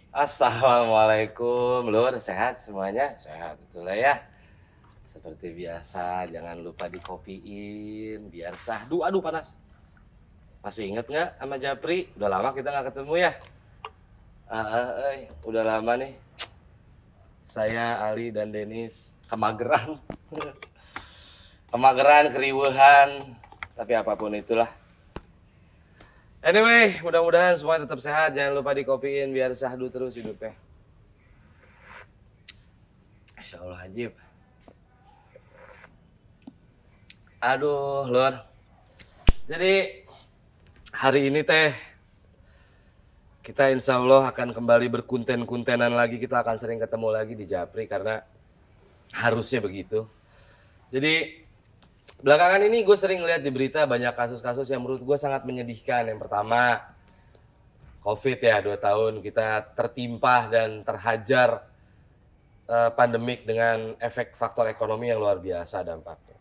Assalamualaikum, Lur. Sehat semuanya? Sehat, itulah ya. Seperti biasa, jangan lupa dikopiin biar sahdu. Aduh, panas. Masih inget nggak sama Japri? Udah lama kita nggak ketemu ya. Udah lama nih. Saya, Ali, dan Denis kemageran. Kemageran, keriuhan. Tapi apapun itulah. Anyway, mudah-mudahan semua tetap sehat. Jangan lupa dikopiin biar sahdu terus hidupnya. Masya Allah, Hajib. Aduh, Lur. Jadi hari ini teh kita insya Allah akan kembali berkunten-kuntenan lagi. Kita akan sering ketemu lagi di Japri karena harusnya begitu. Jadi belakangan ini gue sering lihat di berita banyak kasus-kasus yang menurut gue sangat menyedihkan. Yang pertama COVID ya, 2 tahun kita tertimpa dan terhajar pandemik dengan efek faktor ekonomi yang luar biasa dampaknya.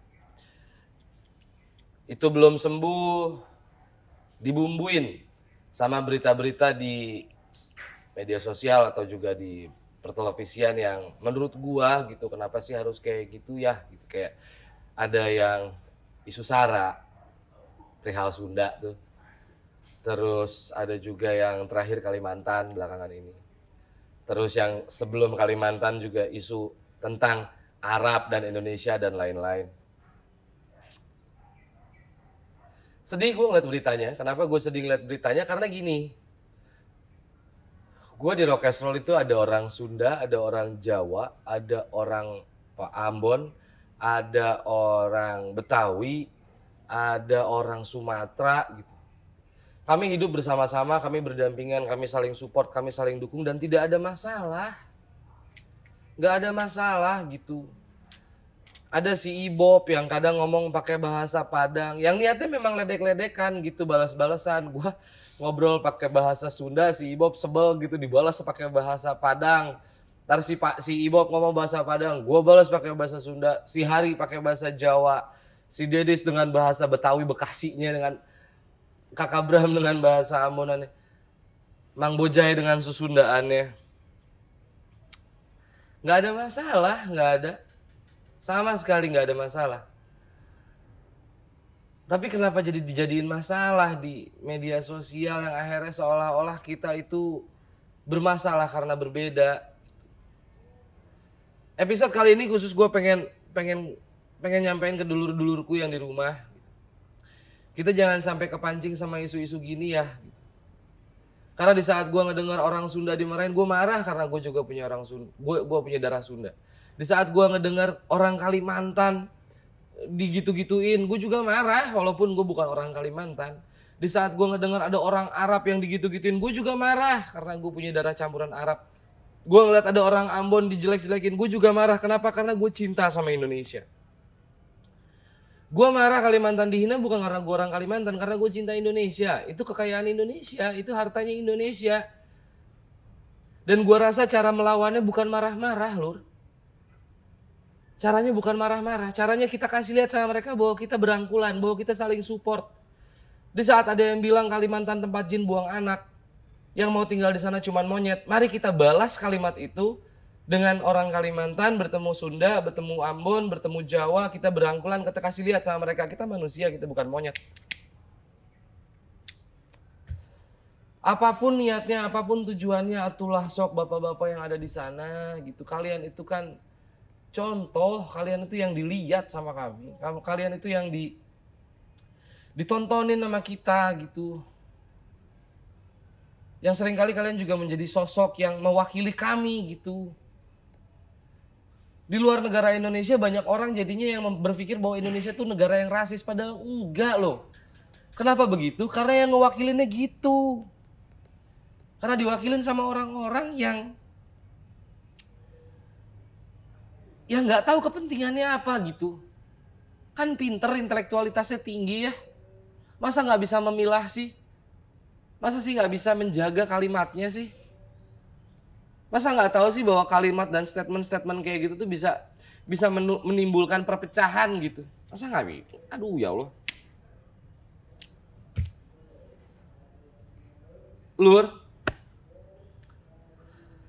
Itu belum sembuh, dibumbuin sama berita-berita di media sosial atau juga di pertelevisian yang menurut gua gitu, kenapa sih harus kayak gitu ya gitu. Kayak ada yang isu sara perihal Sunda tuh, terus ada juga yang terakhir Kalimantan belakangan ini, terus yang sebelum Kalimantan juga isu tentang Arab dan Indonesia dan lain-lain. Sedih gue ngeliat beritanya. Kenapa gue sedih ngeliat beritanya? Karena gini, gue di Rokestrol itu ada orang Sunda, ada orang Jawa, ada orang Pak Ambon, ada orang Betawi, ada orang Sumatera gitu. Kami hidup bersama-sama, kami berdampingan, kami saling support, kami saling dukung dan tidak ada masalah. Gak ada masalah gitu. Ada si Ibob yang kadang ngomong pakai bahasa Padang, yang niatnya memang ledek-ledekan gitu, balas-balasan. Gua ngobrol pakai bahasa Sunda, si Ibob sebel gitu dibalas pakai bahasa Padang. Ntar si Ibob ngomong bahasa Padang, gua balas pakai bahasa Sunda. Si Hari pakai bahasa Jawa, si Dedis dengan bahasa Betawi Bekasinya, dengan Kakak Bram dengan bahasa Ambonannya, Mang Bojai dengan Susundaannya. Nggak ada masalah, nggak ada. Sama sekali nggak ada masalah. Tapi kenapa jadi dijadiin masalah di media sosial yang akhirnya seolah-olah kita itu bermasalah karena berbeda. Episode kali ini khusus gue pengen nyampein ke dulur-dulurku yang di rumah. Kita jangan sampai kepancing sama isu-isu gini ya. Karena di saat gue ngedengar orang Sunda dimarahin, gue marah karena gue juga punya orang Sunda. Gue punya darah Sunda. Di saat gue ngedengar orang Kalimantan digitu-gituin, gue juga marah walaupun gue bukan orang Kalimantan. Di saat gue ngedengar ada orang Arab yang digitu-gituin, gue juga marah karena gue punya darah campuran Arab. Gue ngeliat ada orang Ambon dijelek-jelekin, gue juga marah. Kenapa? Karena gue cinta sama Indonesia. Gue marah Kalimantan dihina bukan karena gue orang Kalimantan, karena gue cinta Indonesia. Itu kekayaan Indonesia, itu hartanya Indonesia. Dan gue rasa cara melawannya bukan marah-marah, Lur. Caranya bukan marah-marah, caranya kita kasih lihat sama mereka bahwa kita berangkulan, bahwa kita saling support. Di saat ada yang bilang Kalimantan tempat jin buang anak, yang mau tinggal di sana cuma monyet, mari kita balas kalimat itu dengan orang Kalimantan bertemu Sunda, bertemu Ambon, bertemu Jawa, kita berangkulan, kita kasih lihat sama mereka, kita manusia, kita bukan monyet. Apapun niatnya, apapun tujuannya, atulah sok bapak-bapak yang ada di sana gitu. Kalian itu kan contoh, kalian itu yang dilihat sama kami. Kalian itu yang ditontonin sama kita gitu. Yang seringkali kalian juga menjadi sosok yang mewakili kami gitu. Di luar negara Indonesia banyak orang jadinya yang berpikir bahwa Indonesia itu negara yang rasis. Padahal enggak loh. Kenapa begitu? Karena yang ngewakilinnya gitu. Karena diwakilin sama orang-orang yang nggak tahu kepentingannya apa gitu. Kan pinter, intelektualitasnya tinggi ya. Masa nggak bisa memilah sih? Masa sih nggak bisa menjaga kalimatnya sih? Masa nggak tahu sih bahwa kalimat dan statement-statement kayak gitu tuh bisa menimbulkan perpecahan gitu? Masa nggak bisa? Aduh ya Allah. Lur,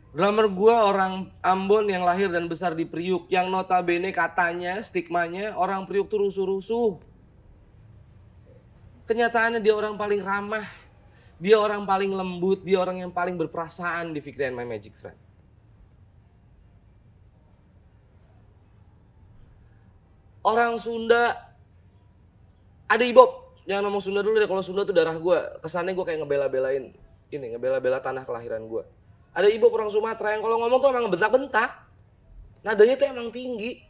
Drummer gue orang Ambon yang lahir dan besar di Priuk, yang notabene katanya stigmanya orang Priuk tuh rusuh-rusuh. Kenyataannya dia orang paling ramah, dia orang paling lembut, dia orang yang paling berperasaan di Fikri and My Magic Friend. Orang Sunda, ada Ibob, jangan ngomong Sunda dulu deh, kalau Sunda tuh darah gue, kesannya gue kayak ngebela-belain ini, ngebela-bela tanah kelahiran gue. Ada Ibob orang Sumatera yang kalau ngomong tuh emang bentak-bentak, nadanya tuh emang tinggi.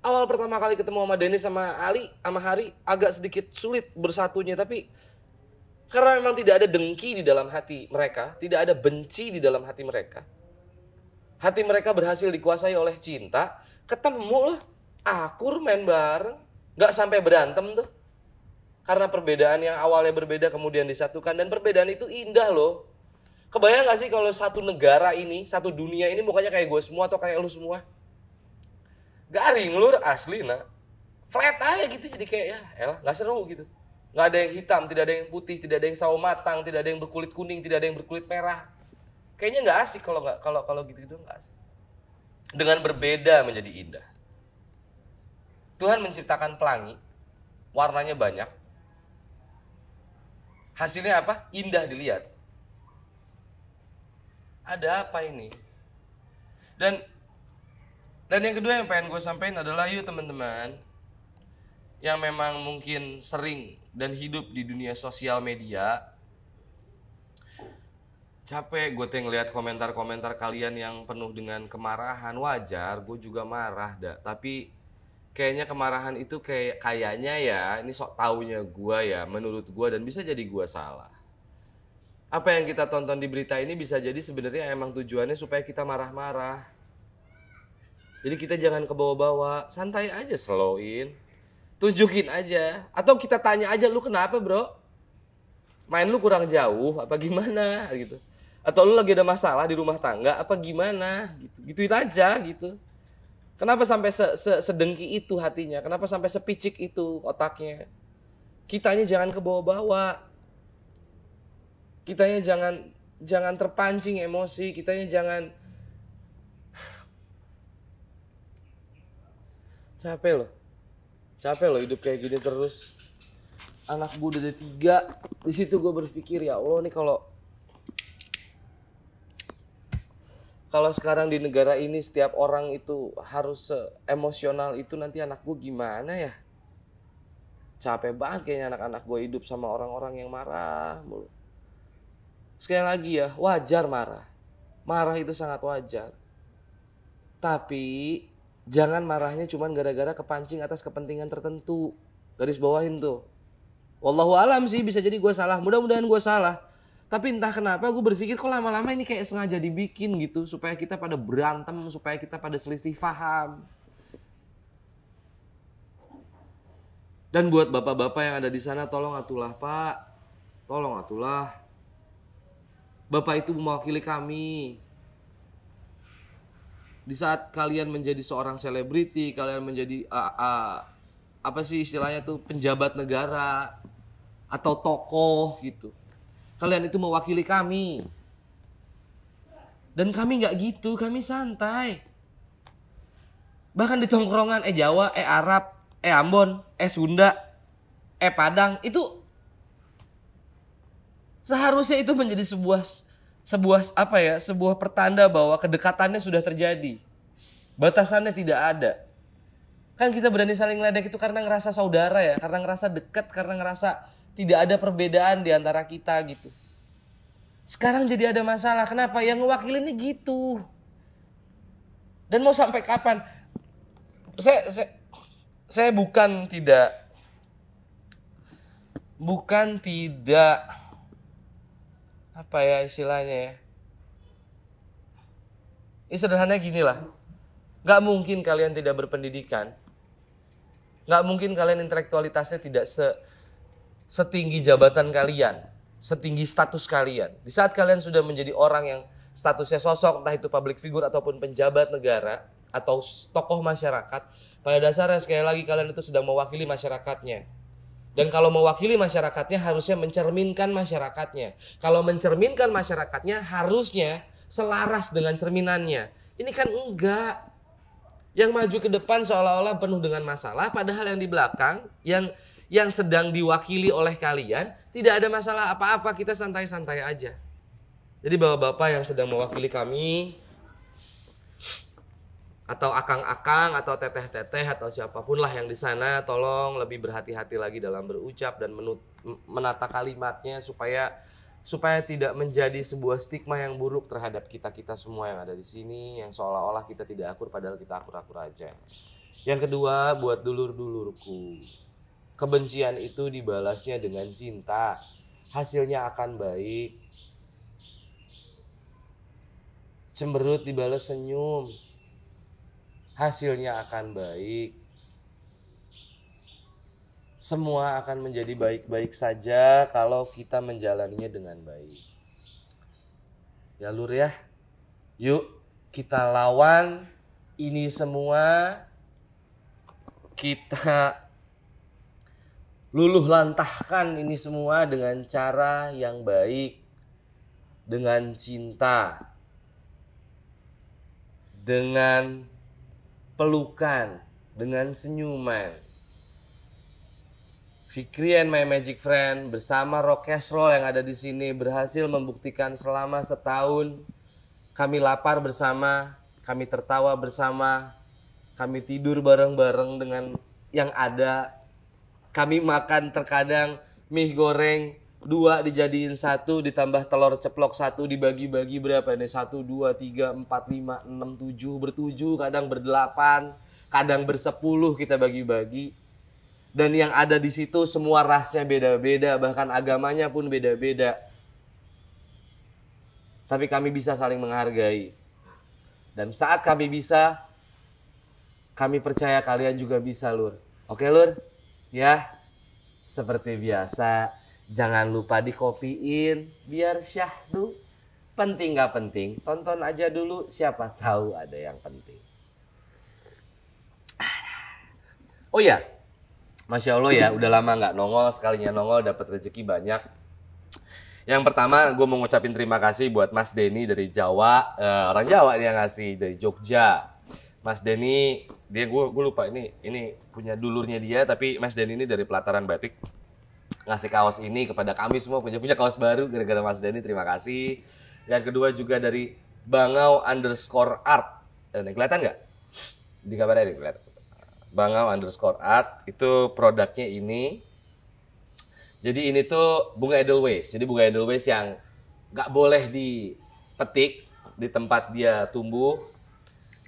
Awal pertama kali ketemu sama Dennis sama Ali, sama Hari, agak sedikit sulit bersatunya, tapi karena memang tidak ada dengki di dalam hati mereka, tidak ada benci di dalam hati mereka. Hati mereka berhasil dikuasai oleh cinta, ketemu loh, akur main bareng, gak sampai berantem tuh. Karena perbedaan yang awalnya berbeda kemudian disatukan, dan perbedaan itu indah loh. Kebayang gak sih kalau satu negara ini, satu dunia ini mukanya kayak gue semua atau kayak lu semua? Garing lur asli nah. Flat aja gitu, jadi kayak ya elah gak seru gitu. Gak ada yang hitam, tidak ada yang putih, tidak ada yang sawo matang, tidak ada yang berkulit kuning, tidak ada yang berkulit merah. Kayaknya gak asik kalau gitu-gitu gak asik. Dengan berbeda menjadi indah. Tuhan menciptakan pelangi, warnanya banyak. Hasilnya apa? Indah dilihat. Ada apa ini? Dan yang kedua yang pengen gue sampaikan adalah yuk teman-teman yang memang mungkin sering dan hidup di dunia sosial media, capek gue ngeliat komentar-komentar kalian yang penuh dengan kemarahan. Wajar, gue juga marah dah. Tapi kayaknya kemarahan itu kayaknya ya, ini sok taunya gue ya, menurut gue, dan bisa jadi gue salah. Apa yang kita tonton di berita ini bisa jadi sebenarnya emang tujuannya supaya kita marah-marah. Jadi kita jangan ke bawah-bawah, santai aja, slowin. Tunjukin aja. Atau kita tanya aja, lu kenapa bro? Main lu kurang jauh, apa gimana gitu. Atau lu lagi ada masalah di rumah tangga, apa gimana gitu. Gituin aja gitu. Kenapa sampai sedengki itu hatinya? Kenapa sampai sepicik itu otaknya? Kitanya jangan ke bawah-bawah. Kitanya jangan terpancing emosi, kitanya jangan. Capek loh hidup kayak gini terus. Anak gue udah ada 3. Di situ gue berpikir, ya Allah nih kalau sekarang di negara ini setiap orang itu harus emosional itu, nanti anak gue gimana ya? Capek banget kayaknya anak-anak gue hidup sama orang-orang yang marah mulu. Sekali lagi ya, wajar marah. Marah itu sangat wajar. Tapi jangan marahnya cuma gara-gara kepancing atas kepentingan tertentu. Garis bawahin tuh. Wallahu alam sih, bisa jadi gue salah. Mudah-mudahan gue salah. Tapi entah kenapa gue berpikir kok lama-lama ini kayak sengaja dibikin gitu. Supaya kita pada berantem, supaya kita pada selisih paham. Dan buat bapak-bapak yang ada di sana, tolong atulah pak. Tolong atulah. Bapak itu mewakili kami. Di saat kalian menjadi seorang selebriti, kalian menjadi apa sih istilahnya tuh, penjabat negara atau tokoh gitu. Kalian itu mewakili kami. Dan kami nggak gitu, kami santai. Bahkan di tongkrongan Jawa, Arab, Ambon, Sunda, Padang, itu seharusnya itu menjadi sebuah pertanda bahwa kedekatannya sudah terjadi. Batasannya tidak ada. Kan kita berani saling ledek itu karena ngerasa saudara ya, karena ngerasa dekat, karena ngerasa tidak ada perbedaan di antara kita gitu. Sekarang jadi ada masalah, kenapa? Yang ngewakilinnya gitu. Dan mau sampai kapan? Saya bukan tidak apa ya istilahnya ya. Ini sederhana gini lah. Gak mungkin kalian tidak berpendidikan. Gak mungkin kalian intelektualitasnya tidak setinggi jabatan kalian. Setinggi status kalian. Di saat kalian sudah menjadi orang yang statusnya sosok, entah itu public figure ataupun penjabat negara atau tokoh masyarakat, pada dasarnya sekali lagi kalian itu sedang mewakili masyarakatnya. Dan kalau mewakili masyarakatnya harusnya mencerminkan masyarakatnya. Kalau mencerminkan masyarakatnya harusnya selaras dengan cerminannya. Ini kan enggak. Yang maju ke depan seolah-olah penuh dengan masalah, padahal yang di belakang, yang sedang diwakili oleh kalian, tidak ada masalah apa-apa, kita santai-santai aja. Jadi bapak-bapak yang sedang mewakili kami, atau akang-akang, atau teteh-teteh, atau siapapun lah yang di sana, tolong lebih berhati-hati lagi dalam berucap dan menata kalimatnya supaya tidak menjadi sebuah stigma yang buruk terhadap kita semua yang ada di sini, yang seolah-olah kita tidak akur padahal kita akur-akur aja. Yang kedua, buat dulur-dulurku, kebencian itu dibalasnya dengan cinta, hasilnya akan baik. Cemberut dibalas senyum, hasilnya akan baik. Semua akan menjadi baik-baik saja kalau kita menjalaninya dengan baik. Ya Lur ya, yuk kita lawan ini semua. Kita luluh lantahkan ini semua dengan cara yang baik, dengan cinta, dengan pelukan, dengan senyuman. Fikri and my magic friend bersama rock casserole yang ada di sini berhasil membuktikan selama setahun kami lapar bersama, kami tertawa bersama, kami tidur bareng-bareng dengan yang ada. Kami makan terkadang mie goreng 2 dijadiin 1, ditambah telur ceplok 1, dibagi-bagi berapa nih? 1, 2, 3, 4, 5, 6, 7, bertujuh, kadang berdelapan, kadang bersepuluh kita bagi-bagi. Dan yang ada di situ semua rasnya beda-beda, bahkan agamanya pun beda-beda. Tapi kami bisa saling menghargai. Dan saat kami bisa, kami percaya kalian juga bisa, Lur. Oke, Lur? Ya, seperti biasa, jangan lupa dikopiin, biar syahdu. Penting gak penting, tonton aja dulu, siapa tahu ada yang penting. Oh ya, Masya Allah ya, udah lama gak nongol, sekalinya nongol dapat rezeki banyak. Yang pertama, gue mau ngucapin terima kasih buat Mas Denny dari Jawa. Orang Jawa dia ngasih, dari Jogja. Mas Denny, dia gue lupa ini punya dulurnya dia, tapi Mas Denny ini dari Pelataran Batik. Ngasih kaos ini kepada kami semua, punya kaos baru gara-gara Mas Denny, terima kasih. Yang kedua juga dari Bangau_art. Kelihatan nggak? Di kameranya nih, kelihatan. Bangau_art, itu produknya ini. Jadi ini tuh bunga Edelweiss. Jadi bunga Edelweiss yang nggak boleh dipetik di tempat dia tumbuh.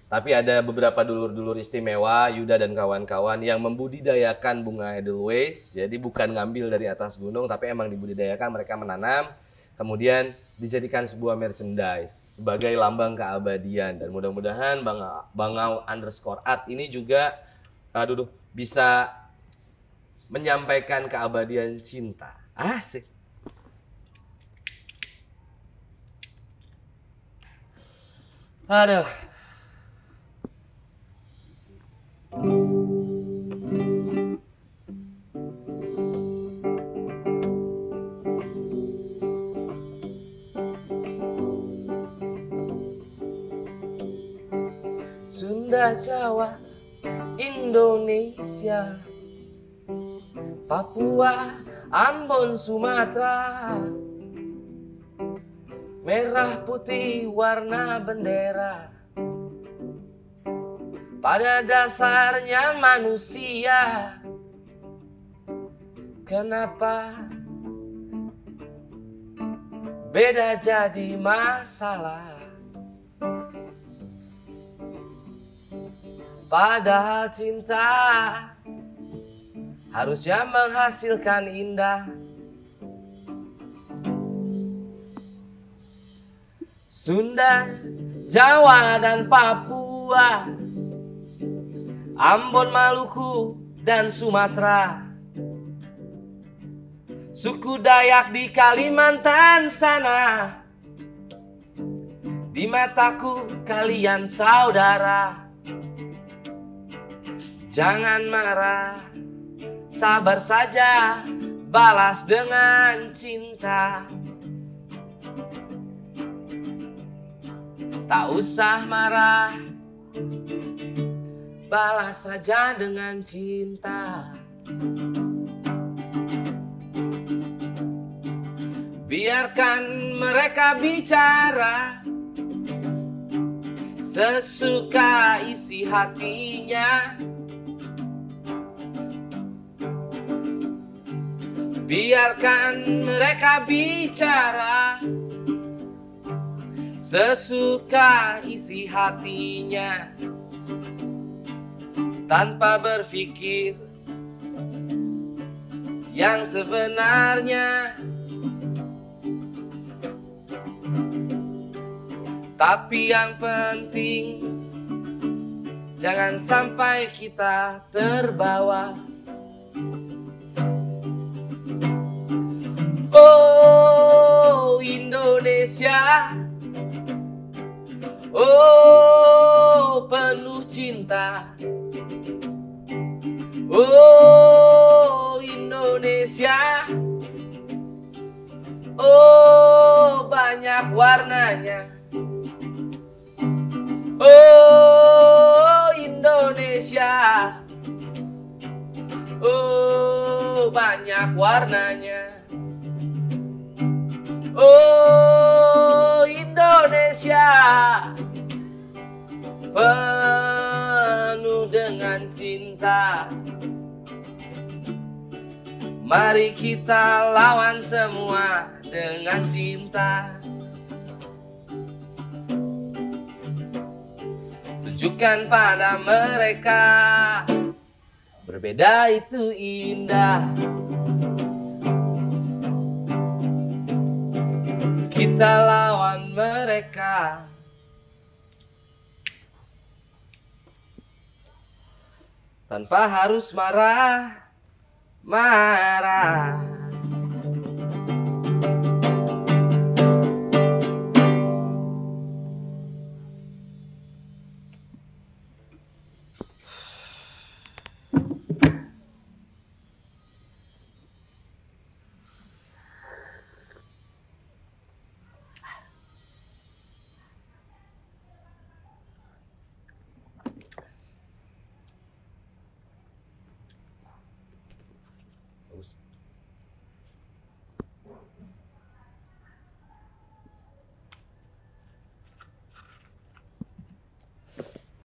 Tapi ada beberapa dulur-dulur istimewa, Yuda dan kawan-kawan, yang membudidayakan bunga Edelweiss. Jadi bukan ngambil dari atas gunung, tapi emang dibudidayakan, mereka menanam. Kemudian dijadikan sebuah merchandise sebagai lambang keabadian. Dan mudah-mudahan Bangau_art ini juga bisa menyampaikan keabadian cinta. Asik. Aduh. Sunda, Jawa, Indonesia, Papua, Ambon, Sumatera, merah putih warna bendera. Pada dasarnya manusia, kenapa beda jadi masalah? Padahal cinta harusnya menghasilkan indah. Sunda, Jawa, dan Papua, Ambon, Maluku, dan Sumatera, suku Dayak di Kalimantan sana. Di mataku kalian saudara. Jangan marah, sabar saja, balas dengan cinta. Tak usah marah, balas saja dengan cinta. Biarkan mereka bicara sesuka isi hatinya. Biarkan mereka bicara sesuka isi hatinya, tanpa berpikir yang sebenarnya. Tapi yang penting jangan sampai kita terbawa. Oh Indonesia, oh penuh cinta. Oh Indonesia, oh banyak warnanya. Oh Indonesia, oh banyak warnanya. Oh Indonesia, penuh dengan cinta. Mari kita lawan semua dengan cinta. Tunjukkan pada mereka berbeda itu indah. Kita lawan mereka. Tanpa harus marah.